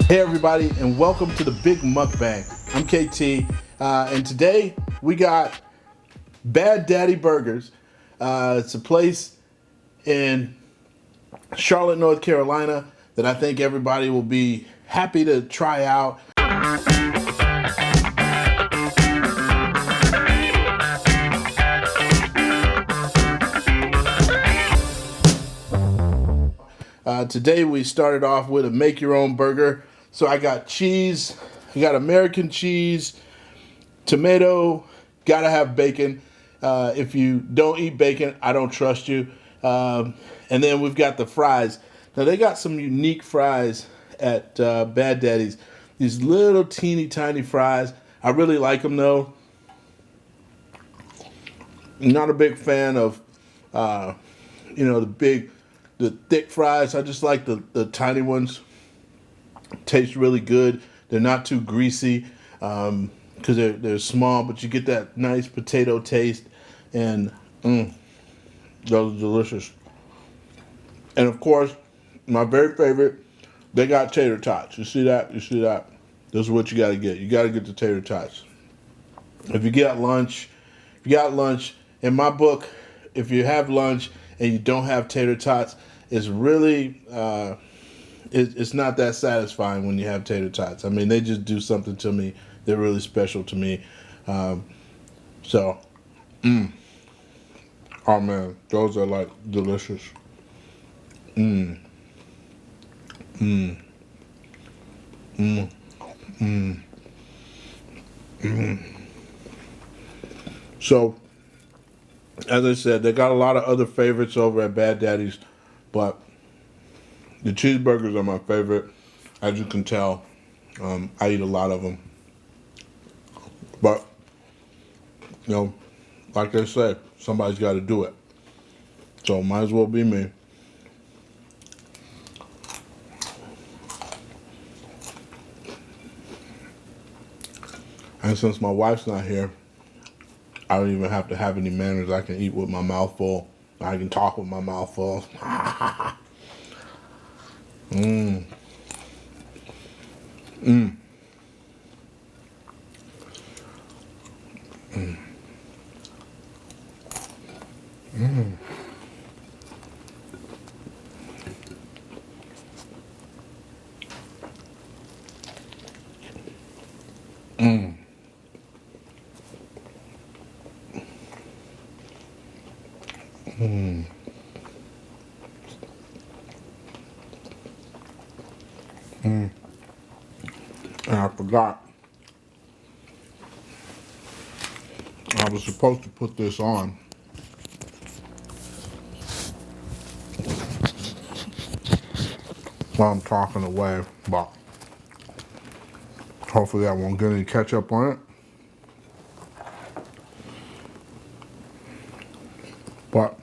Hey everybody, and welcome to the Big Mukbang. I'm KT, and today we got Bad Daddy Burgers. It's a place in Charlotte, North Carolina that I think everybody will be happy to try out. Today we started off with a make your own burger. So I got cheese, I got American cheese, tomato, gotta have bacon. If you don't eat bacon, I don't trust you. And then we've got the fries. Now they got some unique fries at Bad Daddy's. These little teeny tiny fries. I really like them though. I'm not a big fan of, the thick fries. I just like the tiny ones. Taste really good. They're not too greasy because they're small, but you get that nice potato taste, and those are delicious. And of course, my very favorite, they got tater tots. You see that? You see that? This is what you got to get. You got to get the tater tots. If you got lunch, in my book, if you have lunch and you don't have tater tots, it's really it's not that satisfying when you have tater tots. I mean, they just do something to me. They're really special to me. Oh man, those are like delicious. So, as I said, they got a lot of other favorites over at Bad Daddy's, but the cheeseburgers are my favorite. As you can tell, I eat a lot of them. But, like they say, somebody's got to do it. So, might as well be me. And since my wife's not here, I don't even have to have any manners. I can eat with my mouth full. I can talk with my mouth full. Mmm. Mmm. Mmm. Mmm. Mmm. Mmm. Mm. And I forgot. I was supposed to put this on. While I'm talking away, but hopefully I won't get any ketchup on it. But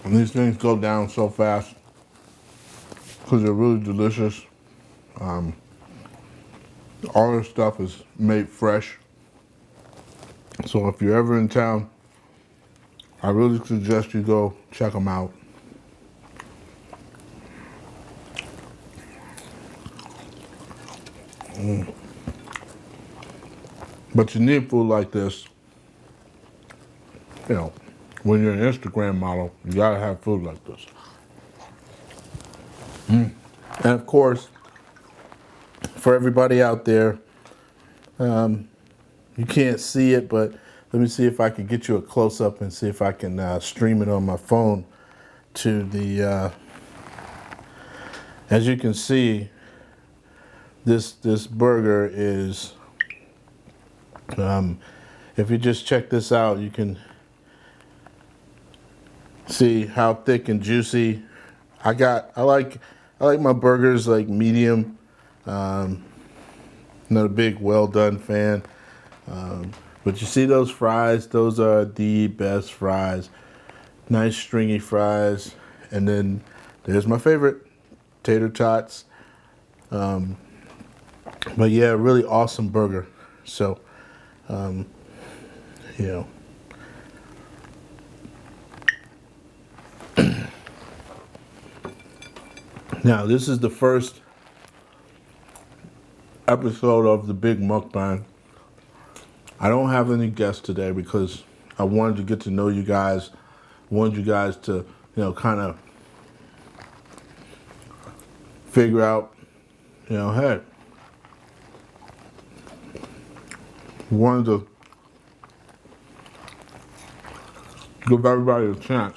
and these things go down so fast because they're really delicious. All this stuff is made fresh. So if you're ever in town, I really suggest you go check them out. But you need food like this. When you're an Instagram model, you gotta have food like this. And of course, for everybody out there, you can't see it, but Let me see if I can get you a close-up and see if I can stream it on my phone to the, as you can see, this burger is, if you just check this out, you can see how thick and juicy. I like my burgers like medium. Not a big well done fan. But you see those fries, those are the best fries. Nice stringy fries. And then there's my favorite, Tater Tots. But yeah, really awesome burger. So, you know. Now, this is the first episode of the Big Mukbang. I don't have any guests today because I wanted to get to know you guys. I wanted you guys to, kind of figure out, hey, wanted to give everybody a chance.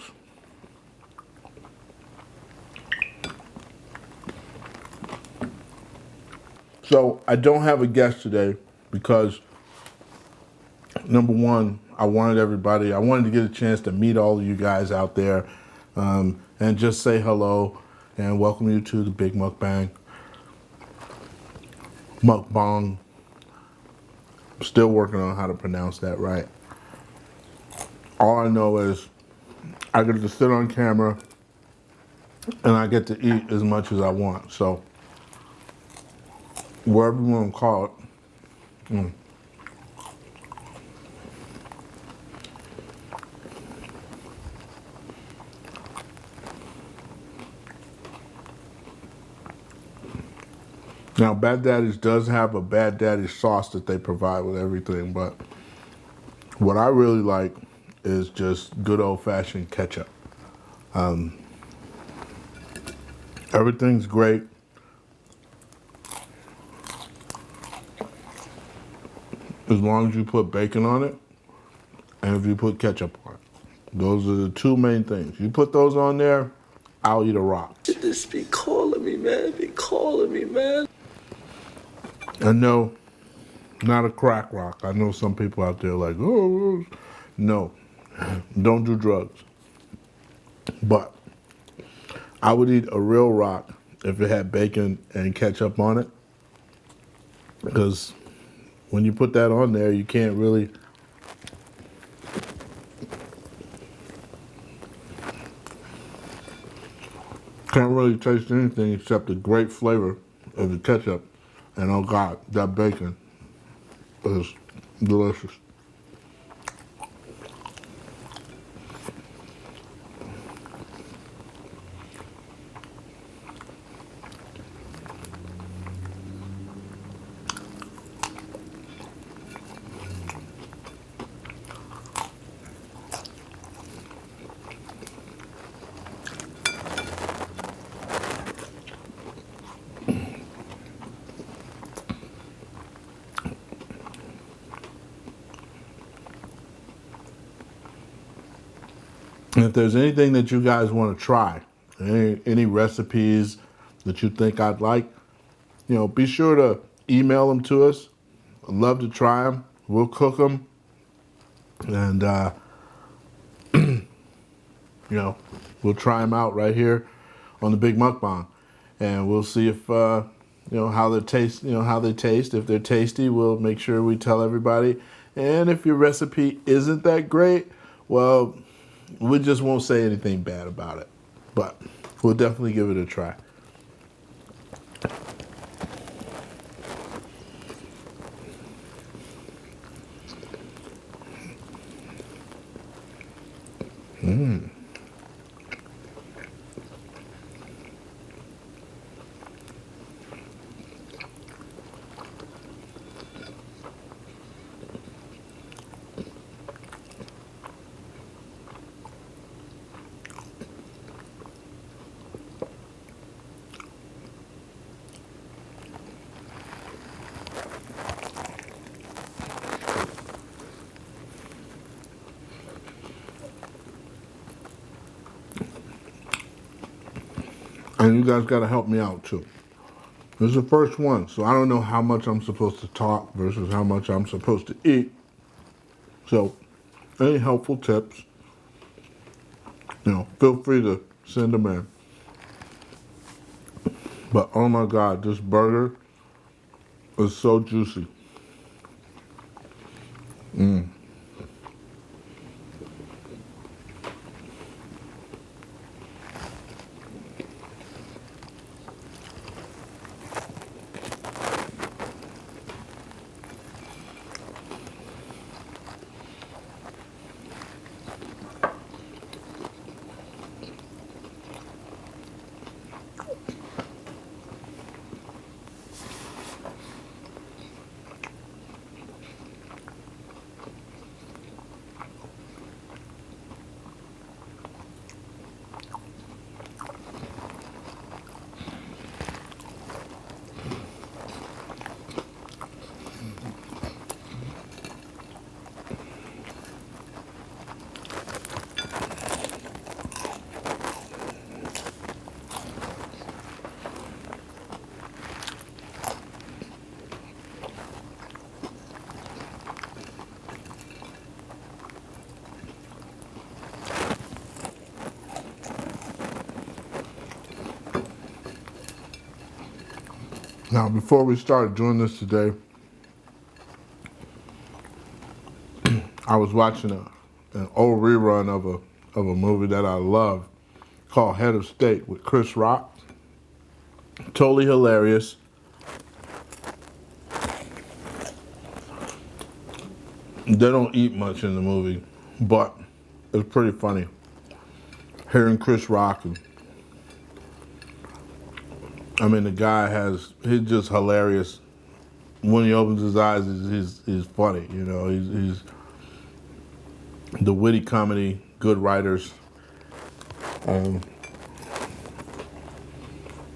So I don't have a guest today because, number one, I wanted to get a chance to meet all of you guys out there and just say hello and welcome you to the Big Mukbang. Mukbang. I'm still working on how to pronounce that right. All I know is I get to sit on camera and I get to eat as much as I want. So, whatever you want to call it. Now, Bad Daddy's does have a Bad Daddy sauce that they provide with everything, but what I really like is just good old-fashioned ketchup. Everything's great. As long as you put bacon on it, and if you put ketchup on it. Those are the two main things. You put those on there, I'll eat a rock. This be calling me, man. Be calling me, man. And no, not a crack rock. I know some people out there like, oh, no, don't do drugs. But I would eat a real rock if it had bacon and ketchup on it. Because when you put that on there, you can't really taste anything except the great flavor of the ketchup. And oh God, that bacon is delicious. And if there's anything that you guys want to try, any recipes that you think I'd like, be sure to email them to us. I'd love to try them. We'll cook them. And, we'll try them out right here on the Big Mukbang. And we'll see if, how they taste, If they're tasty, we'll make sure we tell everybody. And if your recipe isn't that great, well, we just won't say anything bad about it, but we'll definitely give it a try. And you guys got to help me out too. This is the first one, so I don't know how much I'm supposed to talk versus how much I'm supposed to eat. So, any helpful tips, feel free to send them in. But oh my God, this burger is so juicy. Now, before we start doing this today, I was watching an old rerun of a movie that I love called Head of State with Chris Rock. Totally hilarious. They don't eat much in the movie, but it's pretty funny. Hearing Chris Rock, the guy he's just hilarious. When he opens his eyes, he's funny, he's the witty comedy, good writers.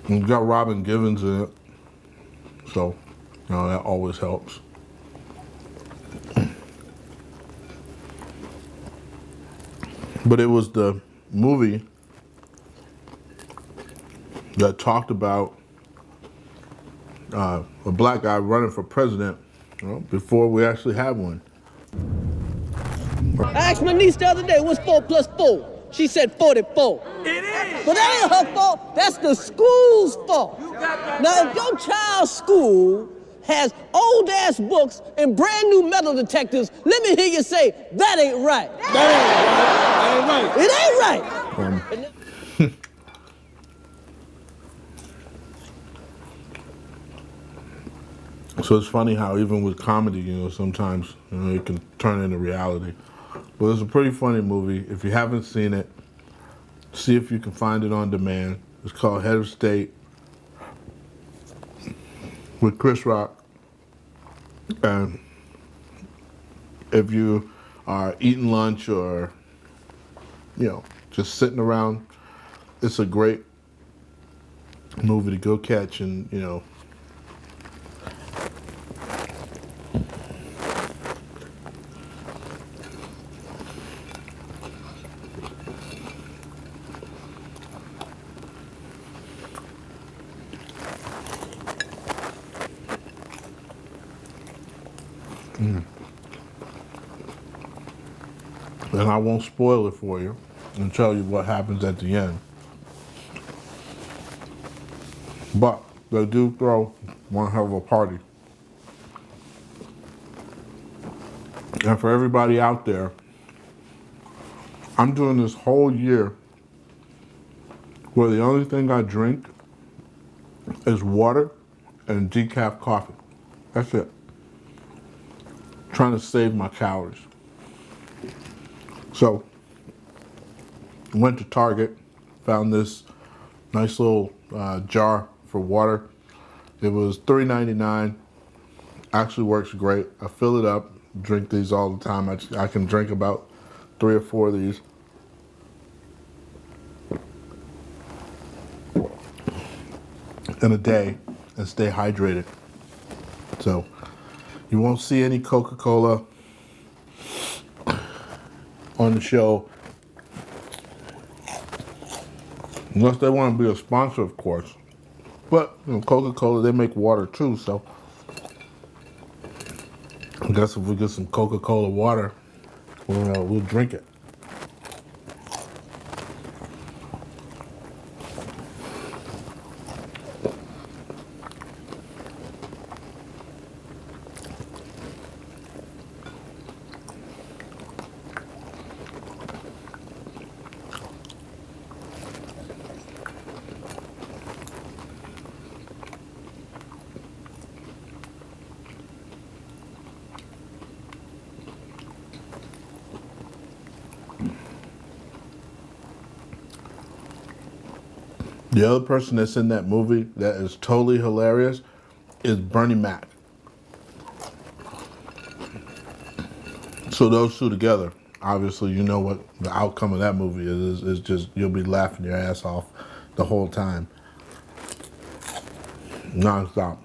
You've got Robin Givens in it, so that always helps. But it was the movie that talked about a black guy running for president before we actually had one. I asked my niece the other day, what's 4 plus 4? She said 44. It is! But that ain't her fault, that's the school's fault. Now, if your child's school has old-ass books and brand-new metal detectors, let me hear you say, that ain't right. That ain't right. It ain't right. So it's funny how even with comedy, sometimes it can turn into reality. But it's a pretty funny movie. If you haven't seen it, see if you can find it on demand. It's called Head of State with Chris Rock. And if you are eating lunch or, just sitting around, it's a great movie to go catch and, And I won't spoil it for you and tell you what happens at the end. But they do throw one hell of a party. And for everybody out there, I'm doing this whole year where the only thing I drink is water and decaf coffee. That's it. Trying to save my calories. So, went to Target, found this nice little jar for water. It was $3.99. Actually works great. I fill it up, drink these all the time. I can drink about 3 or 4 of these. In a day and stay hydrated. So, you won't see any Coca-Cola on the show. Unless they want to be a sponsor, of course. But you know, Coca-Cola, they make water too, so I guess if we get some Coca-Cola water, we'll drink it. The other person that's in that movie that is totally hilarious is Bernie Mac. So those two together, obviously you know what the outcome of that movie is. It's just you'll be laughing your ass off the whole time. Non-stop.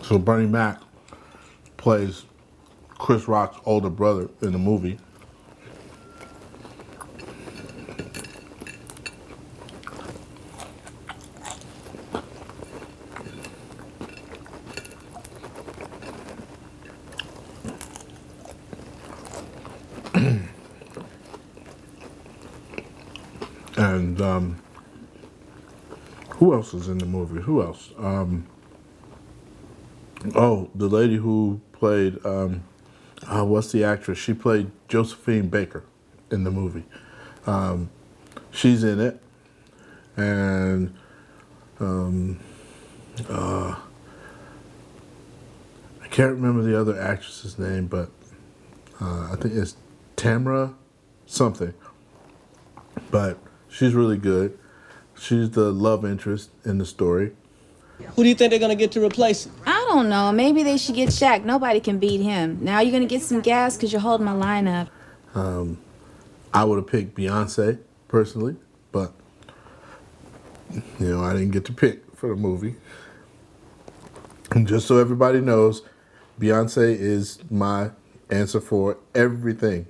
So Bernie Mac plays Chris Rock's older brother in the movie. And who else is in the movie? Who else? Oh, the lady who played, what's the actress? She played Josephine Baker in the movie. She's in it. And I can't remember the other actress's name, but I think it's Tamara something. But she's really good. She's the love interest in the story. Who do you think they're gonna get to replace him? I don't know. Maybe they should get Shaq. Nobody can beat him. Now you're going to get some gas because you're holding my line up. I would have picked Beyonce, personally, but, you know, I didn't get to pick for the movie. And just so everybody knows, Beyonce is my answer for everything.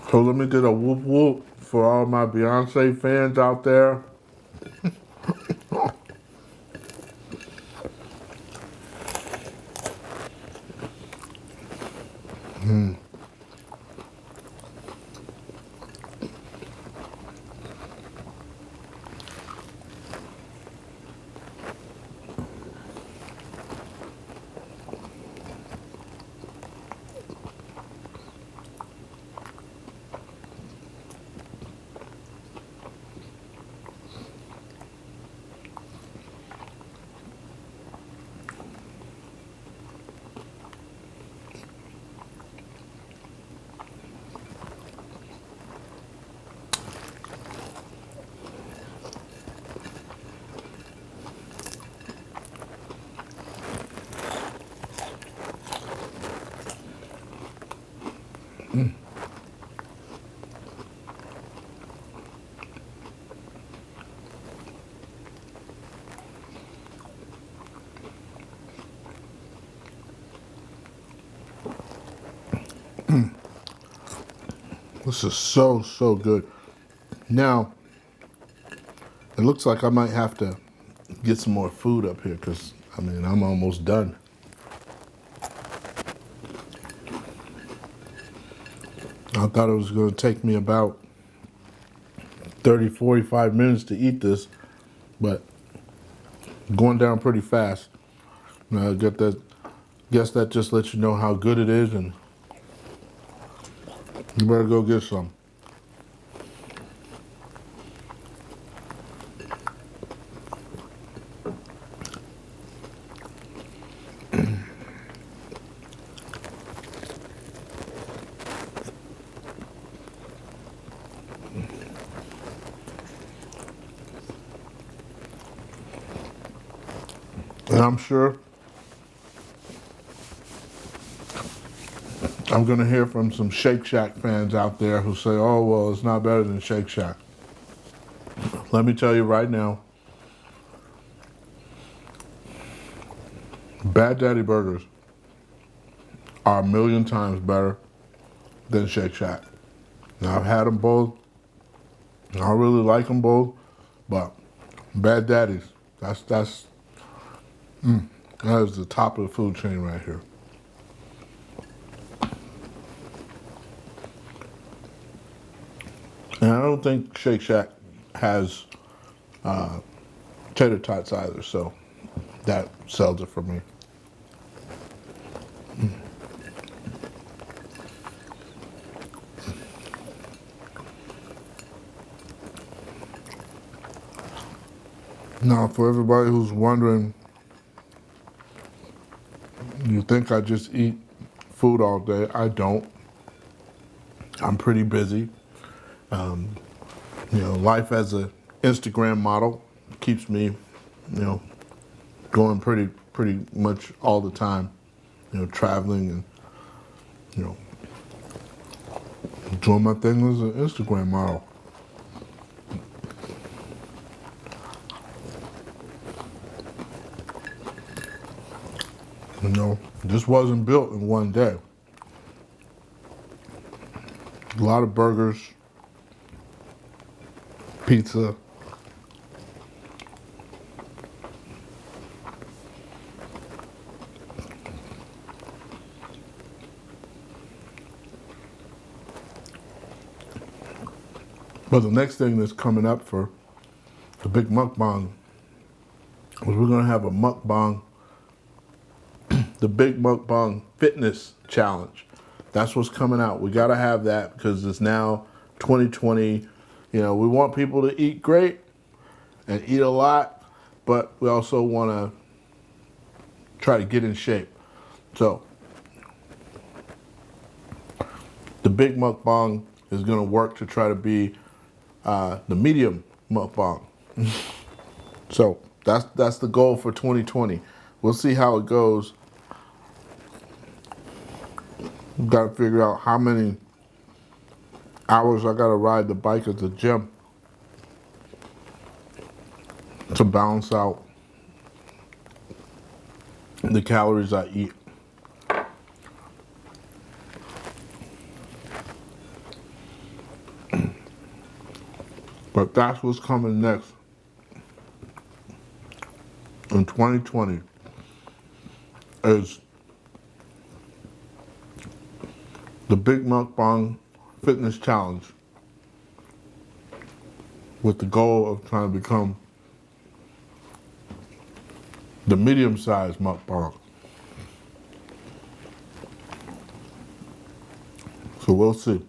So let me get a whoop whoop for all my Beyonce fans out there. This is so, so good. Now, it looks like I might have to get some more food up here because, I mean, I'm almost done. I thought it was going to take me about 30, 45 minutes to eat this, but going down pretty fast. Guess that just lets you know how good it is, and you better go get some. And I'm sure I'm going to hear from some Shake Shack fans out there who say, oh, well, it's not better than Shake Shack. Let me tell you right now, Bad Daddy burgers are a million times better than Shake Shack. Now, I've had them both. I really like them both, but Bad Daddy's, that is the top of the food chain right here. And I don't think Shake Shack has Tater Tots either, so that sells it for me. Now, for everybody who's wondering, you think I just eat food all day? I don't. I'm pretty busy. You know, life as an Instagram model keeps me, you know, going pretty much all the time. You know, traveling and, you know, doing my thing as an Instagram model. You know, this wasn't built in one day. A lot of burgers, pizza, but the next thing that's coming up for the Big Mukbang is we're gonna have a mukbang, the Big Mukbang Fitness Challenge. That's what's coming out. We gotta have that because it's now 2020. You know, we want people to eat great and eat a lot, but we also want to try to get in shape. So the Big Mukbang is going to work to try to be the medium mukbang. So that's the goal for 2020. We'll see how it goes. We've got to figure out how many hours I gotta ride the bike at the gym to balance out the calories I eat. But that's what's coming next in 2020 is the Big Mukbang Fitness Challenge with the goal of trying to become the medium-sized mukbang. So we'll see.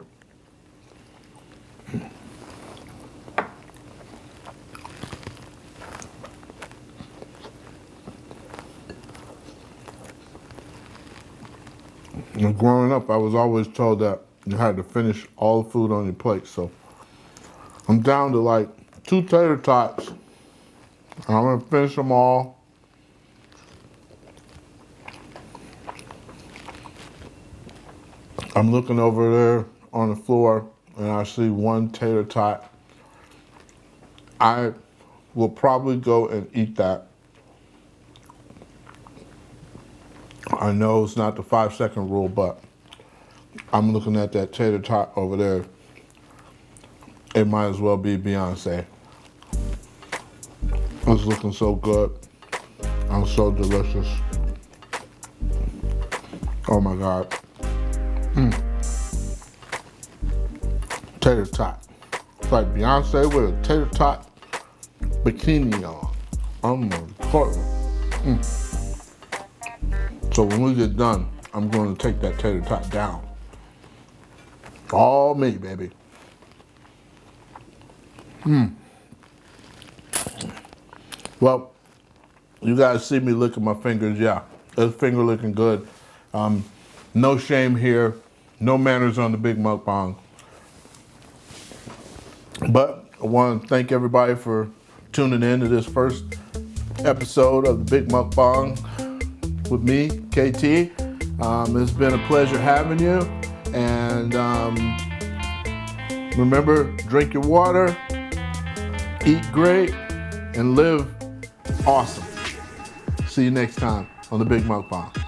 And growing up, I was always told that you had to finish all the food on your plate. So I'm down to like 2 tater tots. I'm gonna finish them all. I'm looking over there on the floor and I see 1 tater tot. I will probably go and eat that. I know it's not the 5-second rule, but I'm looking at that tater tot over there. It might as well be Beyonce. It's looking so good. I'm so delicious. Oh my God. Tater tot. It's like Beyonce with a tater tot bikini on. I'm gonna court. So when we get done, I'm going to take that tater tot down. All me, baby. Well, you guys see me licking my fingers. Yeah, this finger looking good. No shame here. No manners on the Big Mukbang. But I want to thank everybody for tuning in to this first episode of the Big Mukbang with me, KT. It's been a pleasure having you. And remember, drink your water, eat great, and live awesome. See See you next time on the Big Mukbang.